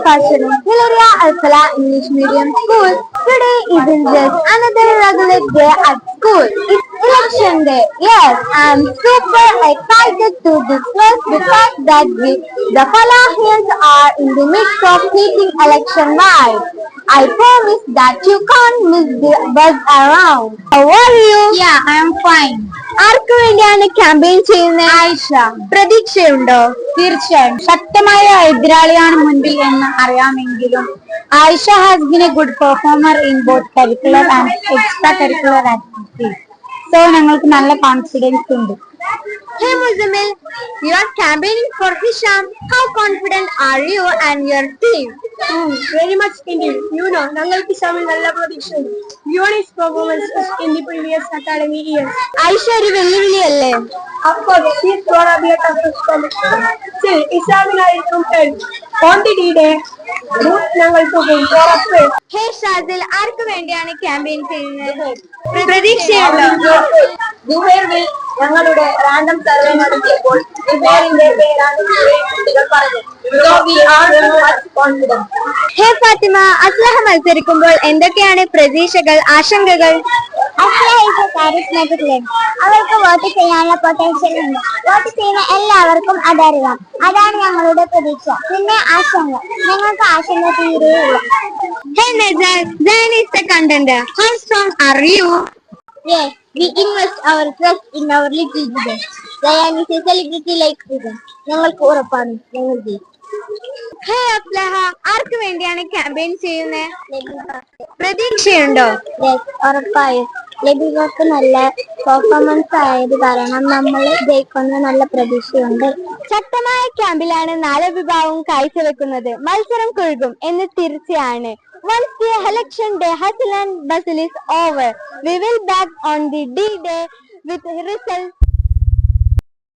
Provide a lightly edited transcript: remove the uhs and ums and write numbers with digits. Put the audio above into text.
Passion, Hilaria Alcala English Medium School. Today isn't just another regular day at school. It's election day. Yes, I'm super excited to discuss the fact that the Falahians are in the midst of taking election vibe. I promise that you can't miss the buzz around. How are you? Yeah, I am fine. ആർക്കു വേണ്ടിയാണ് campaign ചെയ്യുന്നത്? ആയിഷ. പ്രതീക്ഷയുണ്ടോ? തീർച്ചയായും ശക്തമായ എതിരാളിയാണ് മുൻപിൽ എന്ന് അറിയാമെങ്കിലും Ayesha has been a good performer in both curricular and extra curricular activities. So ഞങ്ങൾക്ക് നല്ല കോൺഫിഡൻസ് ഉണ്ട്. Hey Muzamil, you are campaigning for Hisham. How confident are you and your team? Very much indeed. You know, ഞങ്ങൾക്ക് ഹിഷാമിൽ നല്ല പ്രതീക്ഷയുണ്ട്. Beyond his performances in the previous academic years. Ayisha ഒരു വെല്ലുവിളിയല്ലേ? Of course, he is gonna be a toughest competition. Still, ഹിഷാമിനായിരിക്കും edge. On the D-Day, ഞങ്ങൾക്ക് ഉറപ്പ്. Hey Shazil, ആർക്കു വേണ്ടിയാണ് campaign ചെയ്യുന്നത്? പ്രതീക്ഷയുണ്ടോ? ജുബൈറിൽ ഞങ്ങളുടെ റാൻഡം സർവേ നടത്തിയപ്പോൾ ജുബൈറിന്റെ പേരാണ് കുട്ടികൾ പറഞ്ഞത്. So we are much confident. ഹേ ഫാത്തിമ, അസ്ലഹ മത്സരിക്കുമ്പോൾ എന്തൊക്കെയാണ് പ്രതീക്ഷകൾ, ആശങ്കകൾ? അവർക്ക് വോട്ട് ചെയ്യാനുള്ള പൊട്ടൻഷ്യൽ ഉണ്ട്. വോട്ട് ചെയ്യുന്ന എല്ലാവർക്കും അതറിയാം. അതാണ് ഞങ്ങളുടെ പ്രതീക്ഷ. പിന്നെ ആശങ്ക, ഞങ്ങൾക്ക് ആശങ്ക തീരെയില്ല. Hey Nazar, Zain is the contender. How strong are you? Yes, we invest our trust in our little brother. Zayan is a celebrity like Susan. ഞങ്ങൾക്ക് ഉറപ്പാണ് ഞങ്ങൾ ജയിക്കും. ഹേ അസ്ലഹ, ആർക്കു വേണ്ടിയാണ് ക്യാമ്പയിൻ ചെയ്യുന്നത്? പ്രതീക്ഷയുണ്ടോ? ഉറപ്പായും ലബികൾക്ക് നല്ല പെർഫോമൻസ് ആയത് കാരണം നമ്മൾ ജയിക്കുന്ന നല്ല പ്രതീക്ഷയുണ്ട്. ശക്തമായ ക്യാമ്പിലാണ് നാല് വിഭാഗവും കാഴ്ചവെക്കുന്നത്. മത്സരം കൊഴുകും എന്ന് തീർച്ചയാണ്. Once the election day hustle and bustle is over, we will back on the D-Day with results